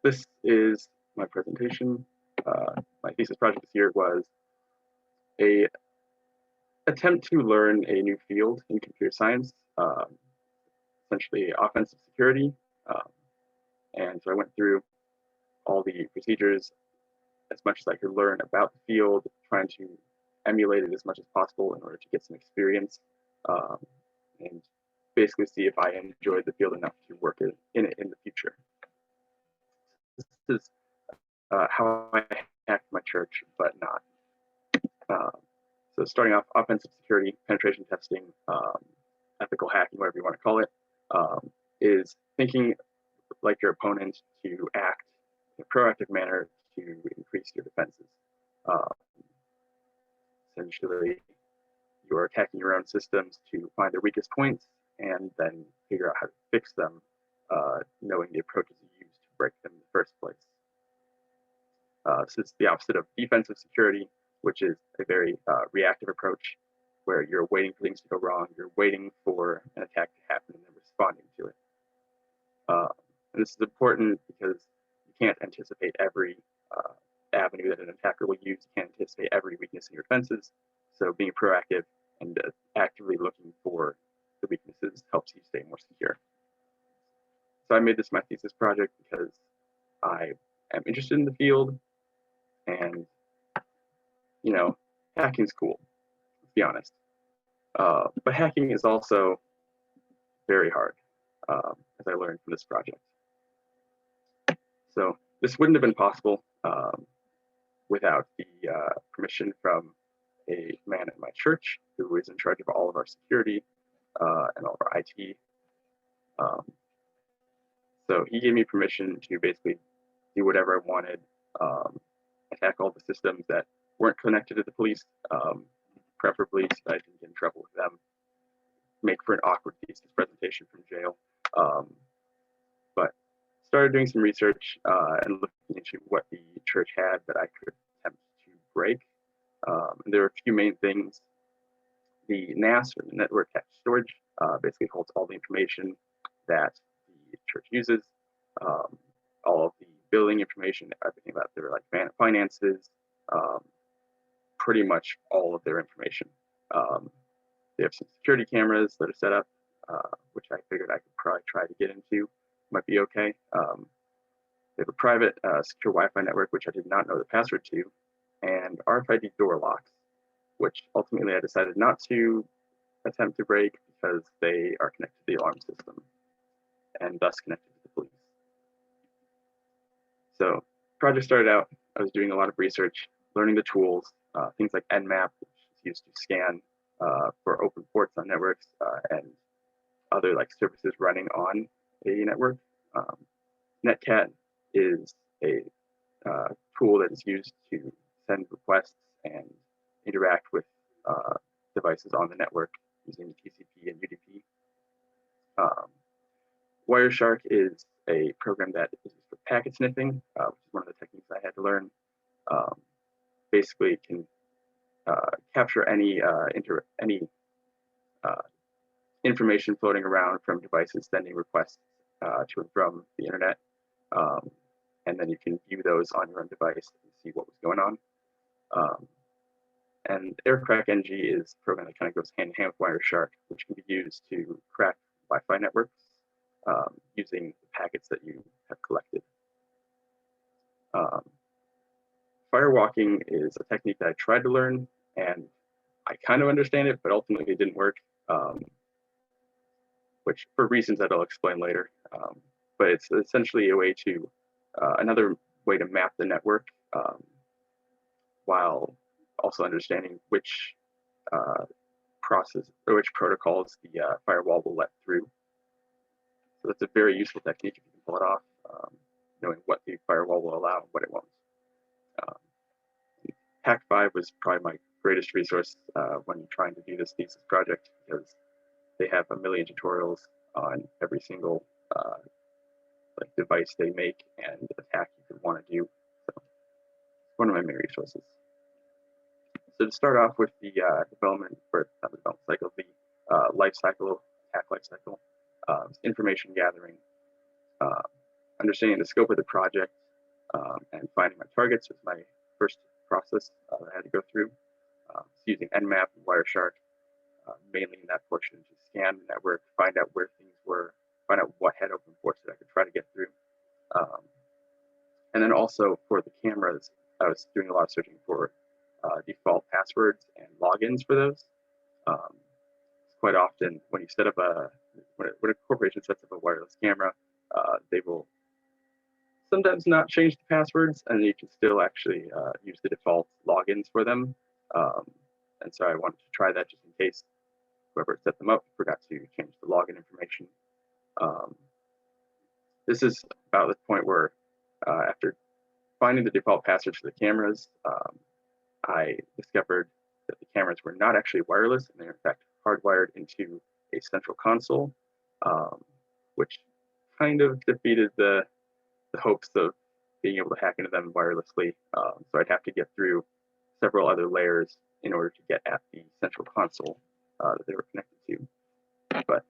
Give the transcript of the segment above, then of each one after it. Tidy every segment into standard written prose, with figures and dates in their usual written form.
this is my presentation. My thesis project this year was a attempt to learn a new field in computer science, essentially offensive security. And so I went through all the procedures as much as I could learn about the field, trying to emulate it as much as possible in order to get some experience, and basically see if I enjoyed the field enough to work in it in the future. This is how I hacked my church, but not. So starting off, offensive security, penetration testing, ethical hacking, whatever you want to call it, is thinking like your opponent to act in a proactive manner to increase your defenses. Essentially, you're attacking your own systems to find their weakest points and then figure out how to fix them, knowing the approaches you use to break them in the first place. This is the opposite of defensive security, which is a very reactive approach where you're waiting for things to go wrong, you're waiting for an attack to happen and then responding to it. And this is important because you can't anticipate every avenue that an attacker will use. You can't anticipate every weakness in your defenses. So being proactive and actively looking for the weaknesses helps you stay more secure. So I made this my thesis project because I am interested in the field, and hacking's cool, let's be honest. But hacking is also very hard, as I learned from this project. So this wouldn't have been possible without the permission from a man at my church who is in charge of all of our security and all of our IT. So he gave me permission to basically do whatever I wanted, attack all the systems that weren't connected to the police, preferably so that I didn't get in trouble with them, make for an awkward thesis presentation from jail. But started doing some research and looking into what the church had that I could attempt to break. And there are a few main things. The NAS, or the network attached storage, basically holds all the information that the church uses, all of the billing information, everything about their finances, pretty much all of their information. They have some security cameras that are set up, which I figured I could probably try to get into. Might be okay. They have a private secure Wi-Fi network, which I did not know the password to, and RFID door locks, which ultimately I decided not to attempt to break because they are connected to the alarm system and thus connected to the police. So project started out, I was doing a lot of research, learning the tools, things like Nmap, which is used to scan for open ports on networks and other services running on a network. Netcat is a tool that is used to send requests and interact with devices on the network using TCP and UDP. Wireshark is a program that is used for packet sniffing, which is one of the techniques I had to learn. Basically, it can capture any information floating around from devices sending requests to and from the internet, and then you can view those on your own device and see what was going on. And AirCrackNG is a program that kind of goes hand in hand with Wireshark, which can be used to crack Wi-Fi networks using the packets that you have collected. Firewalking is a technique that I tried to learn, and I kind of understand it, but ultimately it didn't work, which for reasons that I'll explain later. But it's essentially a way to, another way to map the network while also understanding which process or which protocols the firewall will let through. So that's a very useful technique if you can pull it off, knowing what the firewall will allow and what it won't. Hack5 was probably my greatest resource when trying to do this thesis project, because they have a million tutorials on every single device they make and attack you could want to do. So one of my main resources. So to start off with the development cycle, the life cycle, attack life cycle, information gathering. understanding the scope of the project and finding my targets was my first process that I had to go through. Using Nmap and Wireshark, mainly in that portion, to scan the network, find out where things were, find out what had open ports that I could try to get through. And then also for the cameras, I was doing a lot of searching for default passwords and logins for those. Quite often, when you set up when a corporation sets up a wireless camera, they will sometimes not change the passwords, and you can still actually use the default logins for them. And so I wanted to try that just in case whoever set them up forgot to change the login information. This is about the point where after finding the default passwords for the cameras, I discovered that the cameras were not actually wireless, and they were in fact hardwired into a central console, which kind of defeated the hopes of being able to hack into them wirelessly. So I'd have to get through several other layers in order to get at the central console that they were connected to. But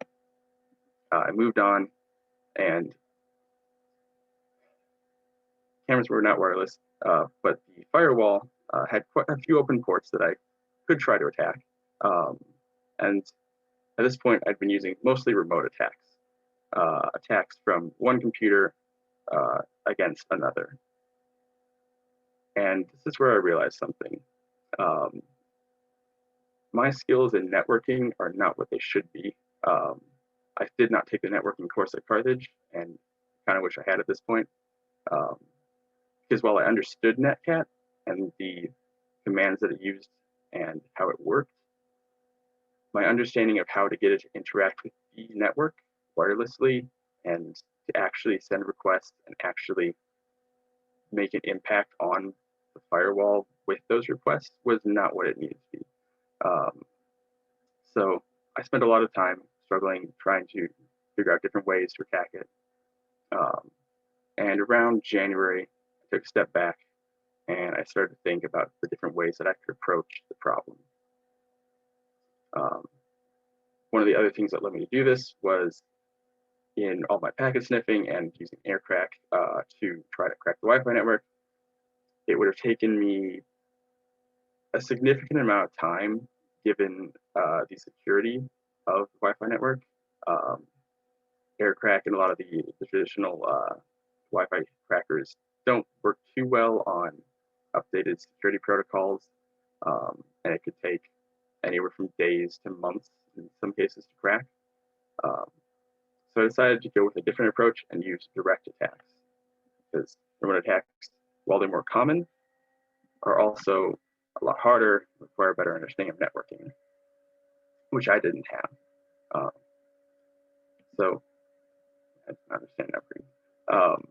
I moved on, and cameras were not wireless, but the firewall had quite a few open ports that I could try to attack. And at this point, I'd been using mostly remote attacks, attacks from one computer against another. And this is where I realized something. My skills in networking are not what they should be. I did not take the networking course at Carthage, and kind of wish I had at this point. Because while I understood Netcat and the commands that it used and how it worked, my understanding of how to get it to interact with the network wirelessly and to actually send requests and actually make an impact on the firewall with those requests was not what it needed to be. So I spent a lot of time struggling, trying to figure out different ways to attack it. And around January, I took a step back and I started to think about the different ways that I could approach the problem. One of the other things that led me to do this was in all my packet sniffing and using AirCrack to try to crack the Wi-Fi network. It would have taken me a significant amount of time given the security of the Wi-Fi network. AirCrack and a lot of the traditional Wi-Fi crackers don't work too well on updated security protocols, and it could take anywhere from days to months in some cases to crack. So I decided to go with a different approach and use direct attacks, because remote attacks, while they're more common, are also a lot harder, require a better understanding of networking, which I didn't have. So I didn't understand networking.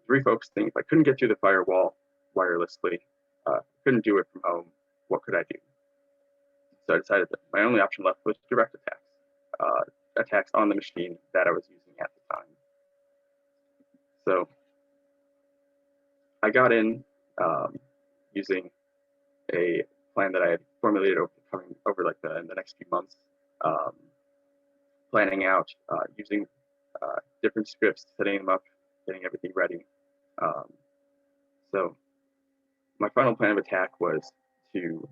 Refocusing, if I couldn't get through the firewall wirelessly, couldn't do it from home, what could I do? So I decided that my only option left was direct attacks, attacks on the machine that I was using at the time. So I got in using a plan that I had formulated over like the next few months, planning out, using different scripts, setting them up, getting everything ready. So my final plan of attack was to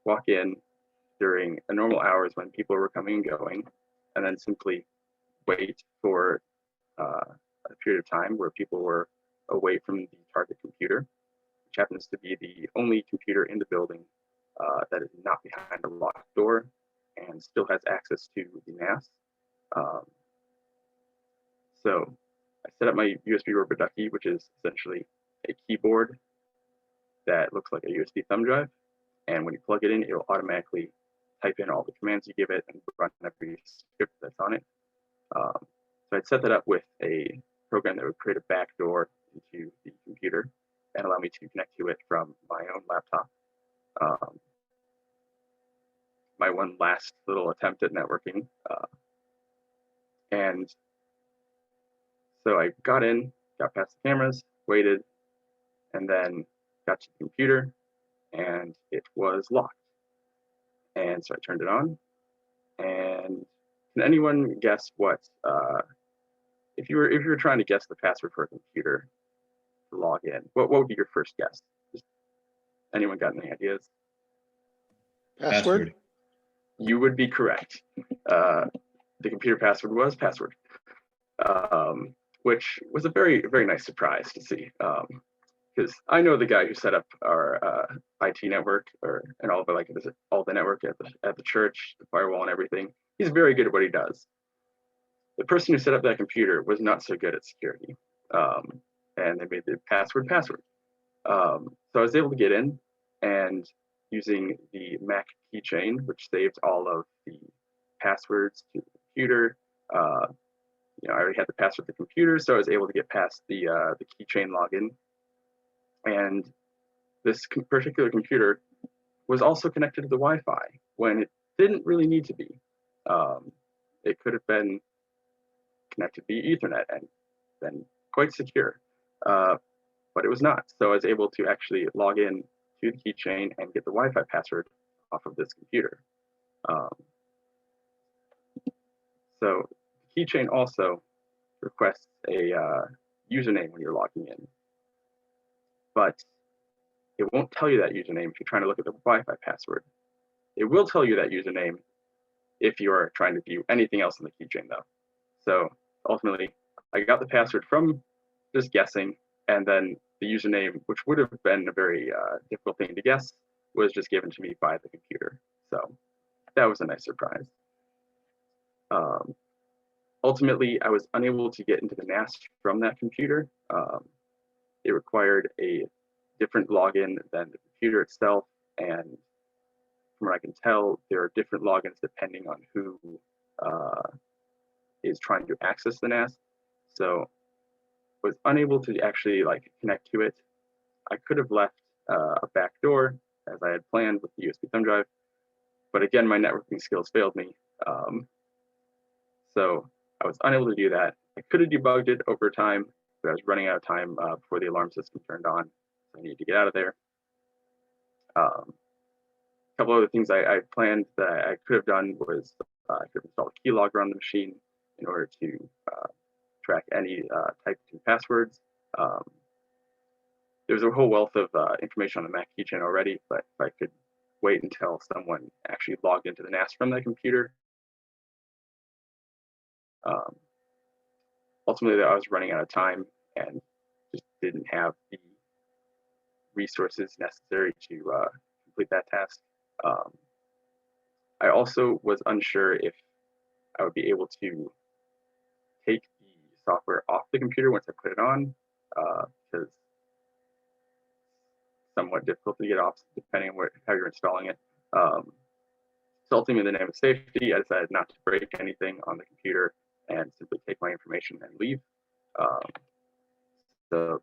walk in during normal hours when people were coming and going, and then simply wait for a period of time where people were away from the target computer, which happens to be the only computer in the building that is not behind a locked door and still has access to the NAS. So I set up my USB rubber ducky, which is essentially a keyboard that looks like a USB thumb drive. And when you plug it in, it will automatically type in all the commands you give it and run every script that's on it. So I'd set that up with a program that would create a backdoor into the computer and allow me to connect to it from my own laptop. My one last little attempt at networking. And so I got in, got past the cameras, waited, and then got to the computer, and it was locked. And so I turned it on, and can anyone guess what if you were trying to guess the password for a computer to log in, what would be your first guess? Just, anyone got any ideas? Password? You would be correct. The computer password was password, which was a very, very nice surprise to see. Because I know the guy who set up our IT network and all the network at the church, the firewall and everything. He's very good at what he does. The person who set up that computer was not so good at security, and they made the password. So I was able to get in, and using the Mac keychain, which saves all of the passwords to the computer. I already had the password to the computer, so I was able to get past the keychain login. And this particular computer was also connected to the Wi-Fi when it didn't really need to be. It could have been connected via Ethernet and been quite secure, but it was not. So I was able to actually log in to the keychain and get the Wi-Fi password off of this computer. So the keychain also requests a username when you're logging in, but it won't tell you that username if you're trying to look at the Wi-Fi password. It will tell you that username if you are trying to view anything else in the keychain, though. So ultimately, I got the password from just guessing, and then the username, which would have been a very difficult thing to guess, was just given to me by the computer. So that was a nice surprise. Ultimately, I was unable to get into the NAS from that computer. It required a different login than the computer itself, and from what I can tell, there are different logins depending on who is trying to access the NAS. So I was unable to actually connect to it. I could have left a back door as I had planned with the USB thumb drive, but again, my networking skills failed me. So I was unable to do that. I could have debugged it over time, but I was running out of time before the alarm system turned on. So I needed to get out of there. A couple other things I planned that I could have done was I could have installed a keylogger on the machine in order to track any type 2 passwords. There's a whole wealth of information on the Mac keychain already, but if I could wait until someone actually logged into the NAS from that computer. Ultimately, I was running out of time and just didn't have the resources necessary to complete that task. I also was unsure if I would be able to take the software off the computer once I put it on, because it's somewhat difficult to get off depending on how you're installing it. So ultimately, in the name of safety, I decided not to break anything on the computer and simply take my information and leave. The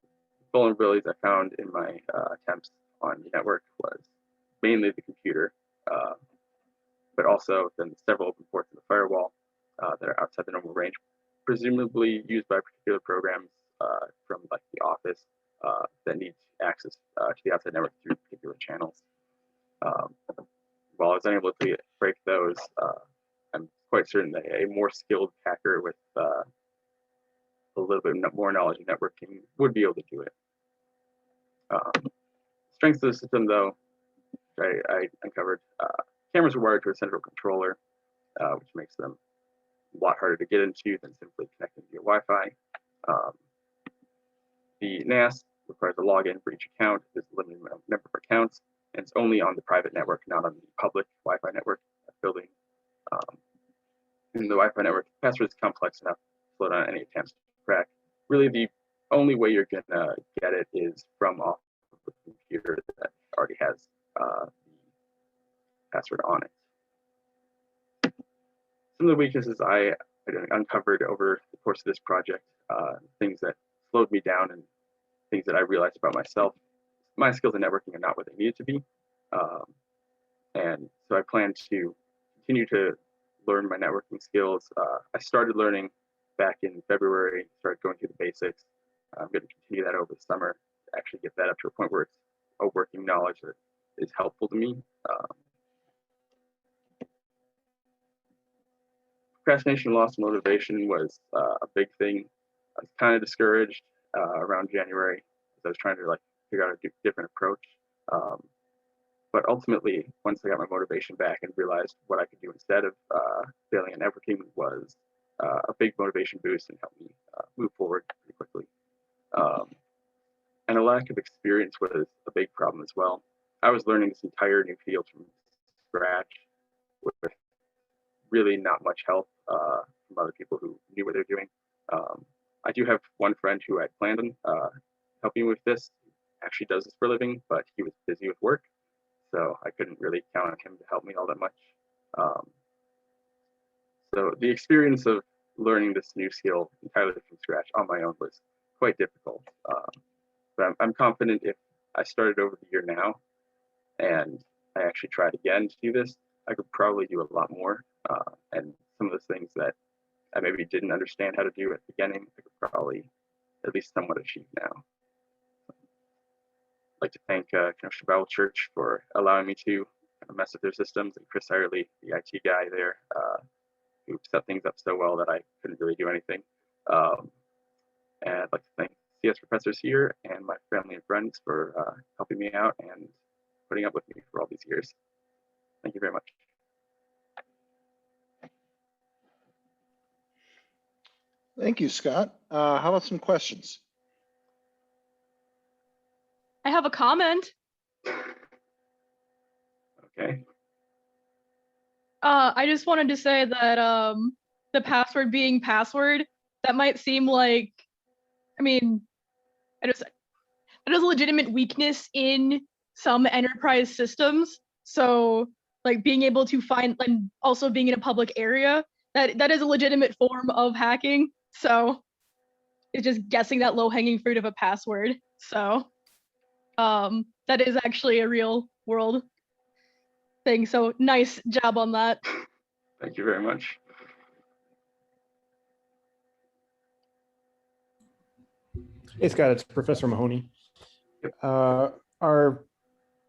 vulnerabilities I found in my attempts on the network was mainly the computer, but also then several open ports in the firewall that are outside the normal range, presumably used by particular programs from the office that need access to the outside network through particular channels. While I was unable to break those, I'm quite certain that a more skilled hacker with a little bit more knowledge of networking would be able to do it. Strengths of the system, though, I uncovered. Cameras are wired to a central controller, which makes them a lot harder to get into than simply connecting via Wi-Fi. The NAS requires a login for each account. There's a limited number of accounts, and it's only on the private network, not on the public Wi-Fi network building. In the Wi-Fi network, the password is complex enough to slow down any attempts to crack. Really, the only way you're gonna get it is from off of the computer that already has the password on it. Some of the weaknesses I uncovered over the course of this project, things that slowed me down and things that I realized about myself. My skills in networking are not what they needed to be. And so I plan to continue to learn my networking skills. I started learning back in February, started going through the basics. I'm going to continue that over the summer, to actually get that up to a point where it's a working knowledge that is helpful to me. Procrastination, loss of motivation was a big thing I was kind of discouraged around January because I was trying to like figure out a different approach. Um, but ultimately, once I got my motivation back and realized what I could do instead of failing at networking was a big motivation boost and helped me move forward pretty quickly. Um, and a lack of experience was a big problem as well. I was learning this entire new field from scratch with really not much help from other people who knew what they're doing. I do have one friend who had planned on helping me with this. He actually does this for a living, but he was busy with work, so I couldn't really count on him to help me all that much. Um, so the experience of learning this new skill entirely from scratch on my own was quite difficult. But I'm confident if I started over the year now and I actually tried again to do this, I could probably do a lot more. And some of those things that I maybe didn't understand how to do at the beginning, I could probably at least somewhat achieve now. I'd like to thank Kenosha Bible Church for allowing me to mess with their systems, and Chris Irely, the IT guy there, who set things up so well that I couldn't really do anything. And I'd like to thank CS professors here and my family and friends for helping me out and putting up with me for all these years. Thank you very much. Thank you, Scott. How about some questions? I have a comment. Okay. I just wanted to say that the password being password, that might seem like, I mean, it is a legitimate weakness in some enterprise systems. So like being able to find and also being in a public area, that is a legitimate form of hacking. So it's just guessing that low-hanging fruit of a password. So that is actually a real world thing. So nice job on that. Thank you very much. Hey, Scott, it's Professor Mahoney. Are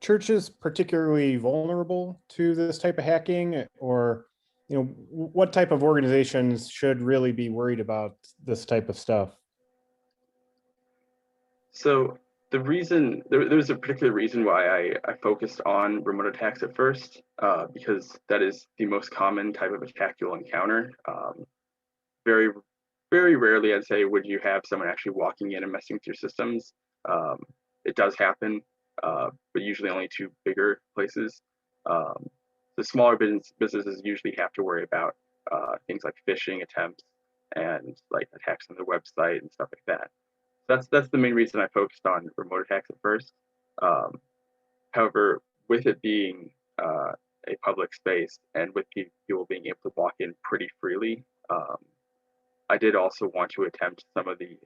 churches particularly vulnerable to this type of hacking, or what type of organizations should really be worried about this type of stuff? So the reason there's a particular reason why I focused on remote attacks at first, because that is the most common type of attack you'll encounter. Very, very rarely, I'd say, would you have someone actually walking in and messing with your systems. It does happen, but usually only to bigger places. The smaller businesses usually have to worry about things like phishing attempts and like attacks on their website and stuff like that. That's the main reason I focused on remote attacks at first. However, with it being a public space and with people being able to walk in pretty freely, I did also want to attempt some of the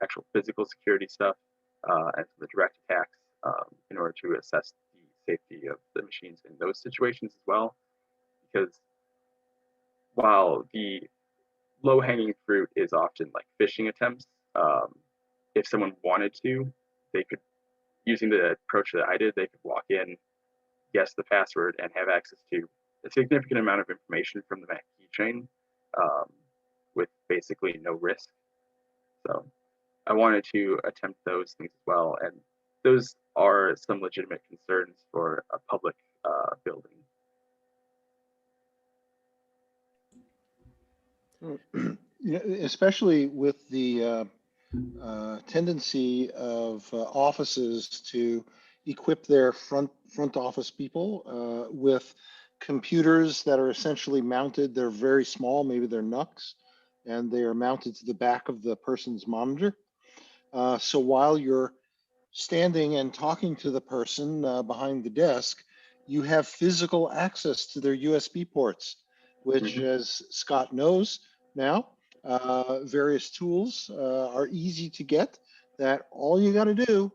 actual physical security stuff and some of the direct attacks in order to assess the safety of the machines in those situations as well. Because while the low-hanging fruit is often like phishing attempts, if someone wanted to, they could, using the approach that I did, they could walk in, guess the password, and have access to a significant amount of information from the Mac keychain with basically no risk. So I wanted to attempt those things as well, and those are some legitimate concerns for a public building. Especially with the tendency of offices to equip their front office people with computers that are essentially mounted. They're very small, maybe they're NUCs, and they are mounted to the back of the person's monitor. So while you're standing and talking to the person behind the desk, you have physical access to their USB ports, which, as Scott knows now, various tools are easy to get, that all you got to do,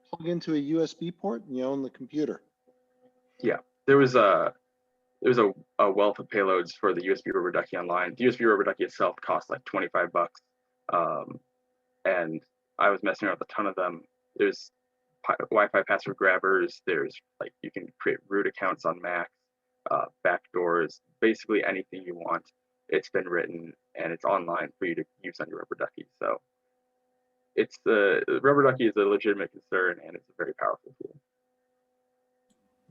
plug into a USB port and you own the computer. Yeah, there was a wealth of payloads for the USB rubber ducky online. The USB rubber ducky itself cost like $25, and I was messing around with a ton of them. There's Wi-Fi password grabbers. There's like you can create root accounts on Mac, backdoors, basically anything you want. it's been written and it's online for you to use on your rubber ducky. So it's the rubber ducky is a legitimate concern, and it's a very powerful tool.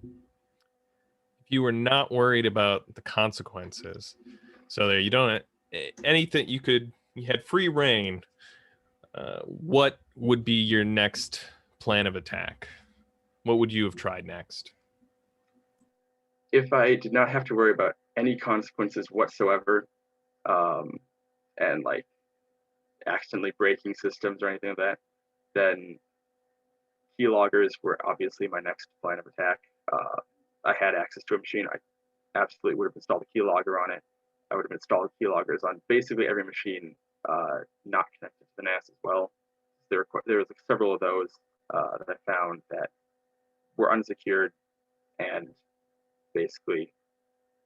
If you were not worried about the consequences, so there you don't anything you had free reign, what would be your next plan of attack? What would you have tried next? If I did not have to worry about any consequences whatsoever, and like accidentally breaking systems or anything like that, then keyloggers were obviously my next plan of attack. I had access to a machine. I absolutely would have installed a keylogger on it. I would have installed keyloggers on basically every machine not connected to the NAS as well. There was several of those that I found that were unsecured and basically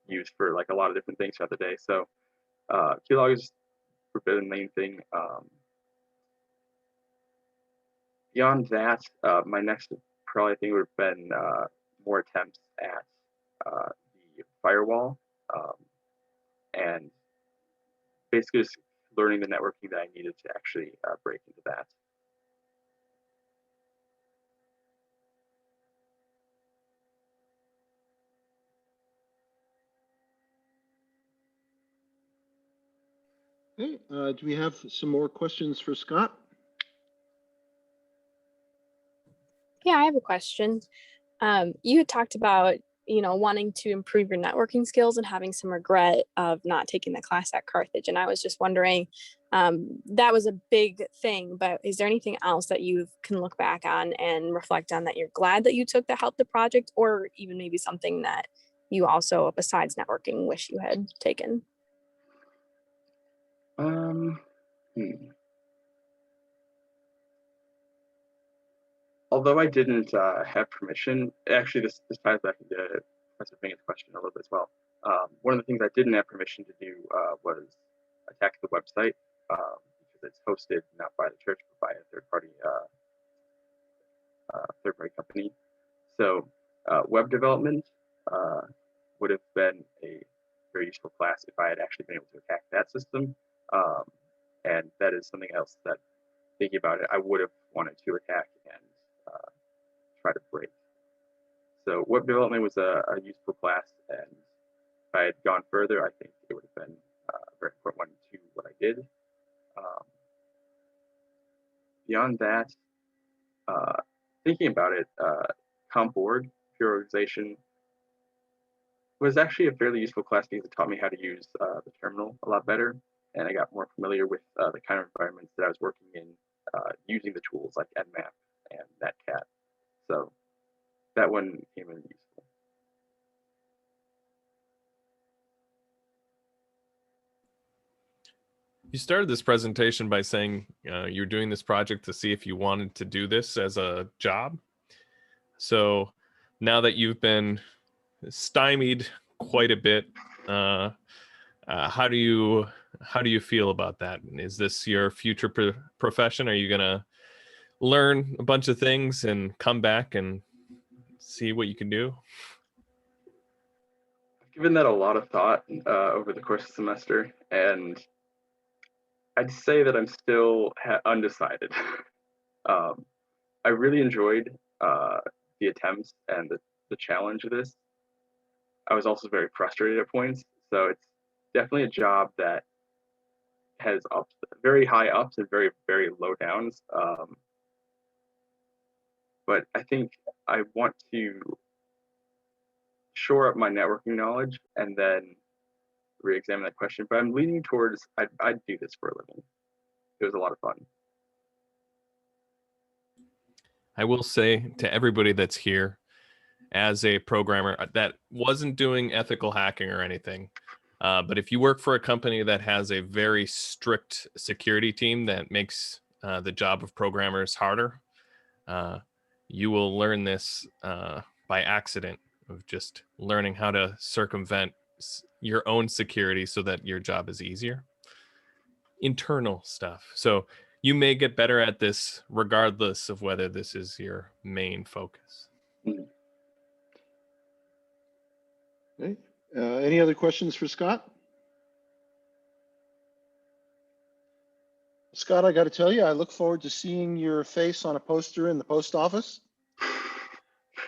used for like a lot of different things throughout the day. So keyloggers were the main thing. Beyond that, my next probably thing would have been more attempts at the firewall, and basically just learning the networking that I needed to actually break into that. Okay, do we have some more questions for Scott? Yeah, I have a question. You had talked about, wanting to improve your networking skills and having some regret of not taking the class at Carthage. And I was just wondering, that was a big thing, but is there anything else that you can look back on and reflect on that you're glad that you took that helped the project, or even maybe something that you also, besides networking, wish you had taken? Although I didn't have permission, actually this ties back into Professor Bingett's question a little bit as well. One of the things I didn't have permission to do was attack the website, because it's hosted not by the church but by a third-party company. So web development would have been a very useful class if I had actually been able to attack that system. And that is something else that, thinking about it, I would have wanted to attack and try to break. So web development was a useful class, and if I had gone further, I think it would have been a very important one to what I did. Beyond that, thinking about it, comp board, pure organization, was actually a fairly useful class because it taught me how to use the terminal a lot better, and I got more familiar with the kind of environments that I was working in, using the tools like Nmap and Netcat. So that one came in useful. You started this presentation by saying you're doing this project to see if you wanted to do this as a job. So now that you've been stymied quite a bit, how do you feel about that? Is this your future profession? Are you gonna learn a bunch of things and come back and see what you can do? I've given that a lot of thought over the course of the semester, and I'd say that I'm still undecided. I really enjoyed the attempts and the challenge of this. I was also very frustrated at points, so it's definitely a job that has very high ups and very, very low downs. But I think I want to shore up my networking knowledge and then re-examine that question. But I'm leaning towards I'd do this for a living. It was a lot of fun. I will say to everybody that's here, as a programmer that wasn't doing ethical hacking or anything, but if you work for a company that has a very strict security team that makes the job of programmers harder, you will learn this by accident, of just learning how to circumvent your own security so that your job is easier. Internal stuff. So you may get better at this regardless of whether this is your main focus. Okay. Any other questions for Scott? Scott, I got to tell you, I look forward to seeing your face on a poster in the post office.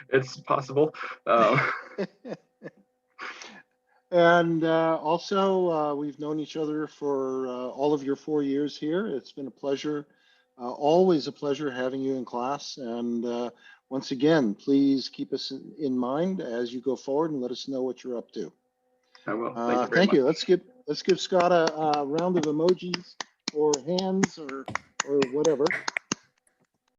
It's possible. And also, we've known each other for all of your 4 years here. It's been a pleasure, always a pleasure having you in class. And once again, please keep us in mind as you go forward and let us know what you're up to. I will. Thank you very Thank you. much. Let's give Scott a round of emojis or hands or whatever.